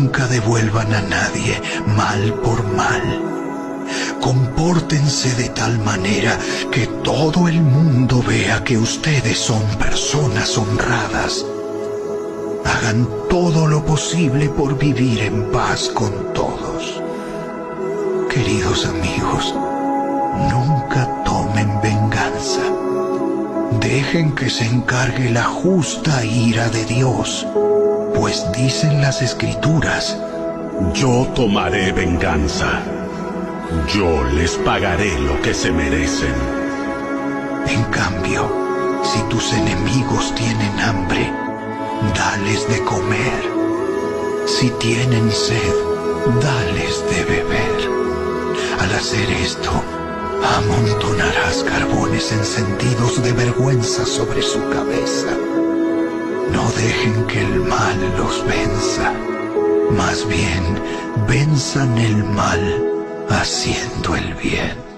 Nunca devuelvan a nadie mal por mal. Compórtense de tal manera que todo el mundo vea que ustedes son personas honradas. Hagan todo lo posible por vivir en paz con todos. Queridos amigos, nunca tomen venganza. Dejen que se encargue la justa ira de Dios, pues dicen las Escrituras: Yo tomaré venganza. Yo les pagaré lo que se merecen. En cambio, si tus enemigos tienen hambre, dales de comer. Si tienen sed, dales de beber. Al hacer esto, amontonarás carbones encendidos de vergüenza sobre su cabeza. No dejen que el mal los venza. Más bien, venzan el mal haciendo el bien.